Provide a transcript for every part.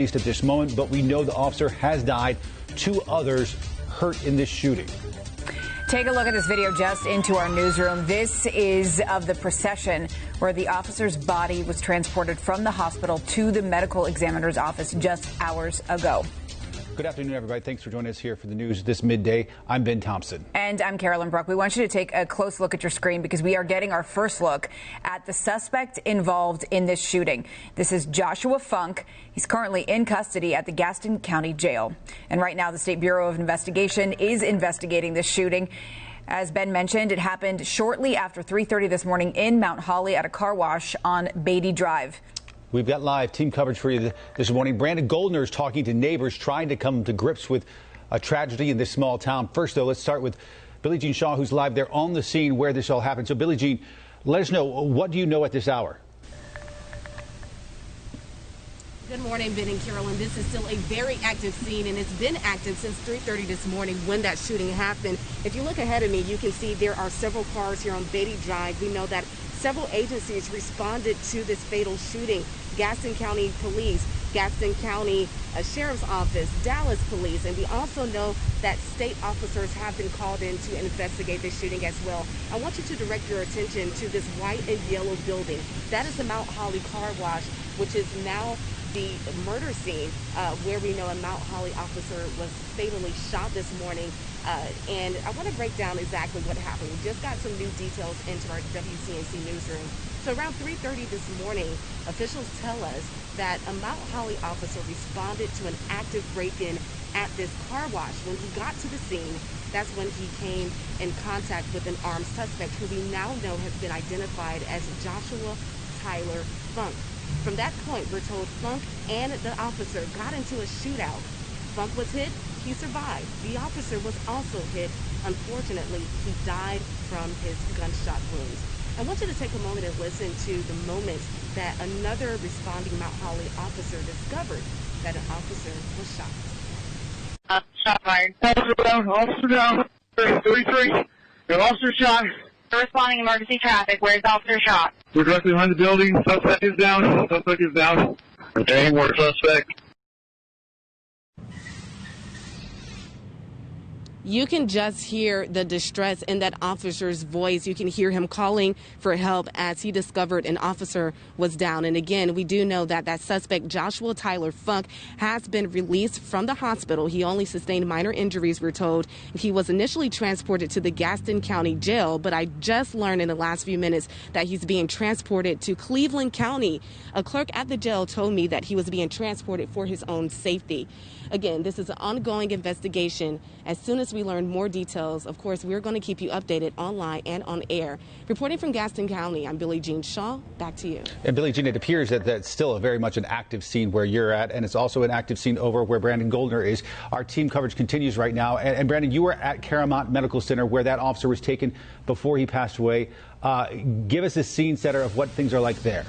At this moment, but we know the officer has died. 2 others hurt in this shooting. Take a look at this video just into our newsroom. This is of the procession where the officer's body was transported from the hospital to the medical examiner's office just hours ago. Good afternoon, everybody. Thanks for joining us here for the news this midday. I'm Ben Thompson. And I'm Carolyn Brook. We want you to take a close look at your screen because we are getting our first look at the suspect involved in this shooting. This is Joshua Funk. He's currently in custody at the Gaston County Jail. And right now, the State Bureau of Investigation is investigating this shooting. As Ben mentioned, it happened shortly after 3:30 this morning in Mount Holly at a car wash on Beatty Drive. We've got live team coverage for you this morning. Brandon Goldner is talking to neighbors trying to come to grips with a tragedy in this small town. First, though, let's start with Billie Jean Shaw, who's live there on the scene where this all happened. So, Billie Jean, let us know, what do you know at this hour? Good morning, Ben and Carolyn. This is still a very active scene, and it's been active since 3:30 this morning when that shooting happened. If you look ahead of me, you can see there are several cars here on Beatty Drive. We know that several agencies responded to this fatal shooting. Gaston County Police, Gaston County Sheriff's Office, Dallas Police, and we also know that state officers have been called in to investigate this shooting as well. I want you to direct your attention to this white and yellow building. That is the Mount Holly car wash, which is now the murder scene where we know a Mount Holly officer was fatally shot this morning. And I want to break down exactly what happened. We just got some new details into our WCNC newsroom. So around 3:30 this morning, officials tell us that a Mount Holly officer responded to an active break-in at this car wash. When he got to the scene, that's when he came in contact with an armed suspect who we now know has been identified as Joshua Tyler Funk. From that point, we're told Funk and the officer got into a shootout. Funk was hit, he survived. The officer was also hit. Unfortunately, he died from his gunshot wounds. I want you to take a moment and listen to the moment that another responding Mount Holly officer discovered that an officer was shot. Shot fired. Officer down. 33. Your officer shot. Responding emergency traffic. Where's the officer shot? We're directly behind the building. Suspect is down. Suspect is down. Okay, more suspect. You can just hear the distress in that officer's voice. You can hear him calling for help as he discovered an officer was down. And again, we do know that that suspect, Joshua Tyler Funk, has been released from the hospital. He only sustained minor injuries, we're told. He was initially transported to the Gaston County Jail, but I just learned in the last few minutes that he's being transported to Cleveland County. A clerk at the jail told me that he was being transported for his own safety. Again, this is an ongoing investigation. As soon as we learn more details, of course, we're going to keep you updated online and on air. Reporting from Gaston County, I'm Billie Jean Shaw. Back to you. And Billie Jean, it appears that that's still very much an active scene where you're at, and it's also an active scene over where Brandon Goldner is. Our team coverage continues right now. And Brandon, you were at Caramount Medical Center where that officer was taken before he passed away. Give us a scene setter of what things are like there.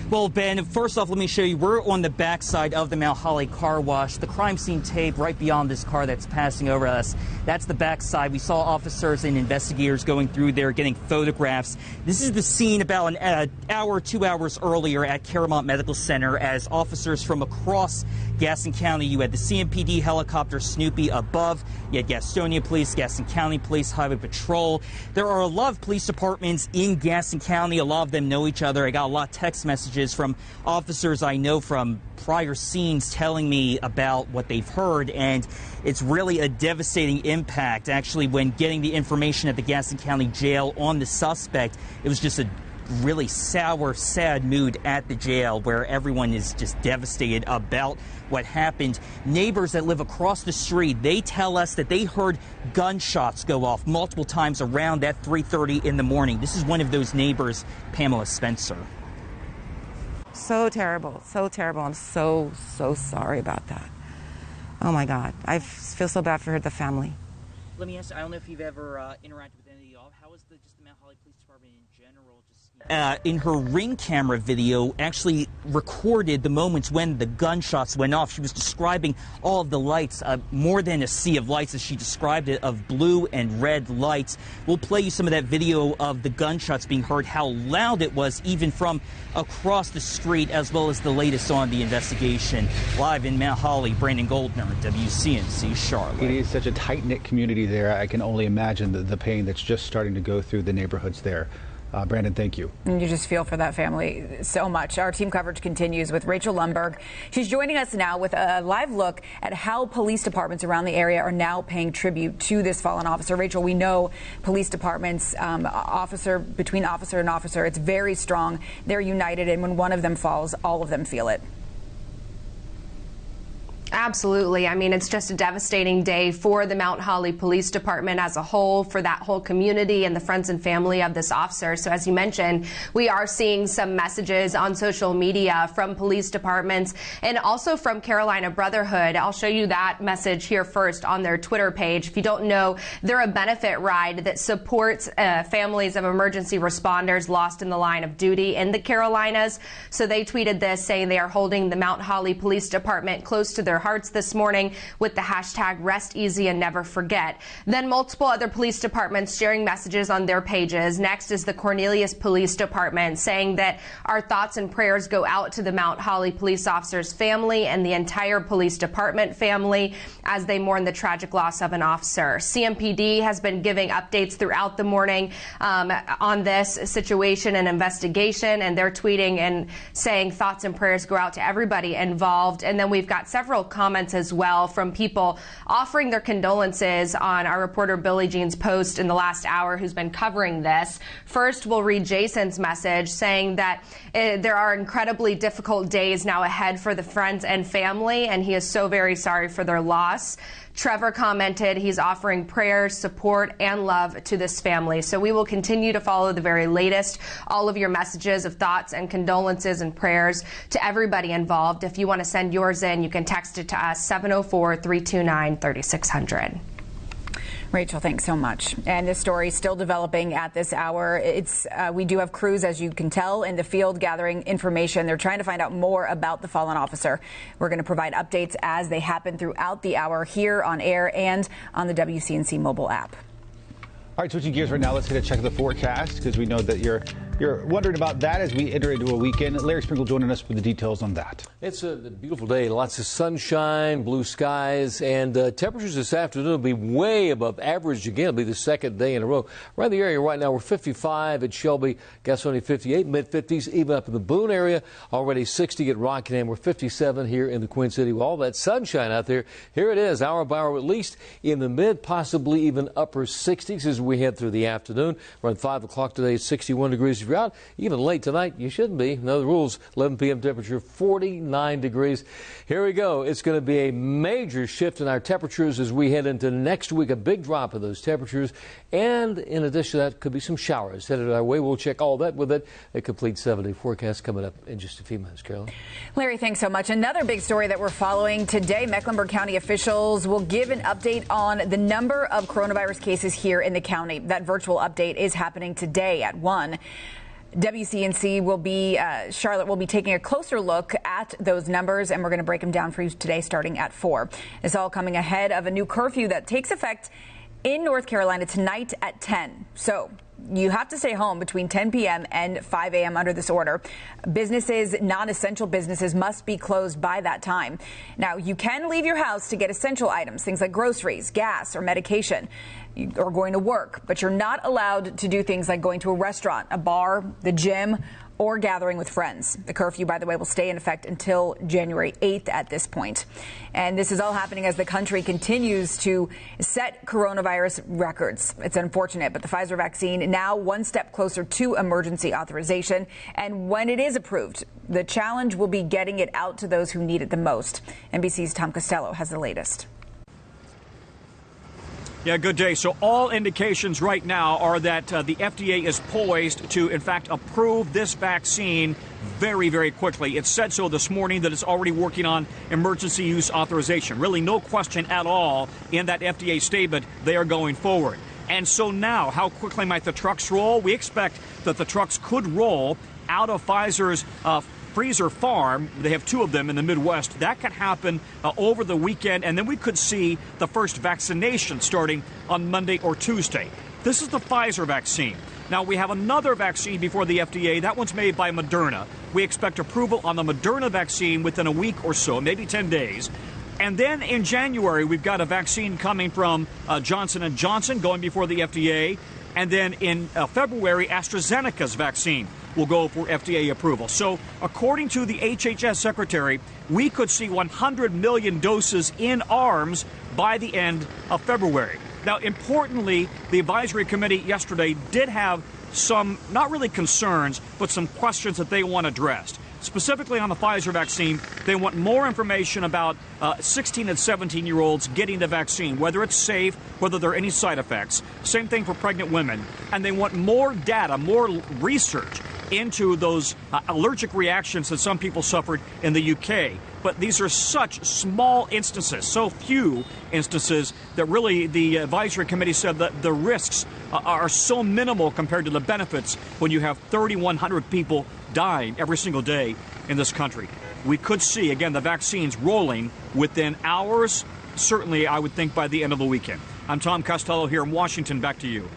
Well, Ben, first off, let me show you. We're on the backside of the Mount Holly car wash. The crime scene tape right beyond this car that's passing over us. That's the backside. We saw officers and investigators going through there, getting photographs. This is the scene about an hour, 2 hours earlier at Caramount Medical Center as officers from across Gaston County. You had the CMPD helicopter Snoopy above. You had Gastonia Police, Gaston County Police, Highway Patrol. There are a lot of police departments in Gaston County. A lot of them know each other. I got a lot of text messages from officers I know from prior scenes telling me about what they've heard, and it's really a devastating impact. Actually, when getting the information at the Gaston County Jail on the suspect, it was just a really sour, sad mood at the jail where everyone is just devastated about what happened. Neighbors that live across the street, they tell us that they heard gunshots go off multiple times around at 3:30 in the morning. This is one of those neighbors, Pamela Spencer. So terrible, so terrible. I'm so sorry about that. Oh my God, I feel so bad for the family. Let me ask you, I don't know if you've ever interacted with any of y'all. How is just the Mount Holly Police Department in general? In her Ring camera video, actually recorded the moments when the gunshots went off. She was describing all of the lights, more than a sea of lights, as she described it, of blue and red lights. We'll play you some of that video of the gunshots being heard, how loud it was, even from across the street, as well as the latest on the investigation. Live in Mount Holly, Brandon Goldner, WCNC Charlotte. It is such a tight-knit community there. I can only imagine the pain that's just starting to go through the neighborhoods there. Brandon, thank you. And you just feel for that family so much. Our team coverage continues with Rachel Lundberg. She's joining us now with a live look at how police departments around the area are now paying tribute to this fallen officer. Rachel, we know police departments, between officer and officer, it's very strong. They're united, and when one of them falls, all of them feel it. Absolutely. I mean, it's just a devastating day for the Mount Holly Police Department as a whole, for that whole community and the friends and family of this officer. So as you mentioned, we are seeing some messages on social media from police departments and also from Carolina Brotherhood. I'll show you that message here first on their Twitter page. If you don't know, they're a benefit ride that supports families of emergency responders lost in the line of duty in the Carolinas. So they tweeted this, saying they are holding the Mount Holly Police Department close to their hearts this morning with the hashtag Rest Easy and Never Forget. Then multiple other police departments sharing messages on their pages. Next is the Cornelius Police Department saying that our thoughts and prayers go out to the Mount Holly police officer's family and the entire police department family as they mourn the tragic loss of an officer. CMPD has been giving updates throughout the morning on this situation and investigation, and they're tweeting and saying thoughts and prayers go out to everybody involved. And then we've got several comments as well from people offering their condolences on our reporter Billie Jean's post in the last hour, who's been covering this. First, we'll read Jason's message saying that there are incredibly difficult days now ahead for the friends and family, and he is so very sorry for their loss. Trevor commented he's offering prayers, support, and love to this family. So we will continue to follow the very latest, all of your messages of thoughts and condolences and prayers to everybody involved. If you want to send yours in, you can text it to us, 704-329-3600. Rachel, thanks so much. And this story is still developing at this hour. We do have crews, as you can tell, in the field gathering information. They're trying to find out more about the fallen officer. We're going to provide updates as they happen throughout the hour here on air and on the WCNC mobile app. All right, switching gears right now, let's get a check of the forecast, because we know that you're wondering about that as we enter into a weekend. Larry Sprinkle joining us with the details on that. It's a beautiful day, lots of sunshine, blue skies, and temperatures this afternoon will be way above average again. It'll be the second day in a row. Around the area right now, we're 55 at Shelby, Gastonia 58, mid-50s, even up in the Boone area, already 60 at Rockingham. We're 57 here in the Queen City with all that sunshine out there. Here it is, hour by hour, at least in the mid, possibly even upper 60s as we head through the afternoon. Around 5 o'clock today, it's 61 degrees. If you're out even late tonight, you shouldn't be. No, the rules, 11 p.m. temperature, 49 degrees. Here we go. It's going to be a major shift in our temperatures as we head into next week, a big drop of those temperatures. And in addition to that, could be some showers headed our way. We'll check all that with it. A complete 7-day forecast coming up in just a few minutes, Carolyn. Larry, thanks so much. Another big story that we're following today, Mecklenburg County officials will give an update on the number of coronavirus cases here in the county. That virtual update is happening today at 1. WCNC Charlotte will be taking a closer look at those numbers, and we're going to break them down for you today starting at 4. It's all coming ahead of a new curfew that takes effect in North Carolina tonight at 10. So you have to stay home between 10 p.m. and 5 a.m. under this order. Businesses, non-essential businesses, must be closed by that time. Now, you can leave your house to get essential items, things like groceries, gas, or medication, or going to work, but you're not allowed to do things like going to a restaurant, a bar, the gym, or gathering with friends. The curfew, by the way, will stay in effect until January 8th at this point. And this is all happening as the country continues to set coronavirus records. It's unfortunate, but the Pfizer vaccine now one step closer to emergency authorization. And when it is approved, the challenge will be getting it out to those who need it the most. NBC's Tom Costello has the latest. Yeah, good day. So all indications right now are that the FDA is poised to, in fact, approve this vaccine very, very quickly. It said so this morning that it's already working on emergency use authorization. Really no question at all in that FDA statement they are going forward. And so now, how quickly might the trucks roll? We expect that the trucks could roll out of Pfizer's freezer farm. They have 2 of them in the Midwest. That could happen over the weekend, and then we could see the first vaccination starting on Monday or Tuesday. This is the Pfizer vaccine. Now, we have another vaccine before the FDA. That one's made by Moderna. We expect approval on the Moderna vaccine within a week or so, maybe 10 days. And then in January, we've got a vaccine coming from Johnson & Johnson going before the FDA. And then in February, AstraZeneca's vaccine will go for FDA approval. So according to the HHS secretary, we could see 100 million doses in arms by the end of February. Now, importantly, the advisory committee yesterday did have some, not really concerns, but some questions that they want addressed. Specifically on the Pfizer vaccine, they want more information about 16 and 17-year-olds getting the vaccine, whether it's safe, whether there are any side effects. Same thing for pregnant women. And they want more data, more research into those allergic reactions that some people suffered in the UK. But these are such small instances, so few instances, that really the advisory committee said that the risks are so minimal compared to the benefits when you have 3,100 people dying every single day in this country. We could see, again, the vaccines rolling within hours, certainly, I would think, by the end of the weekend. I'm Tom Costello here in Washington. Back to you.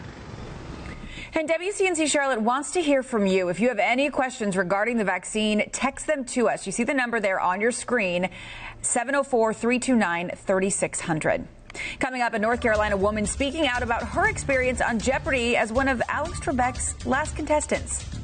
And WCNC Charlotte wants to hear from you. If you have any questions regarding the vaccine, text them to us. You see the number there on your screen, 704-329-3600. Coming up, a North Carolina woman speaking out about her experience on Jeopardy as one of Alex Trebek's last contestants.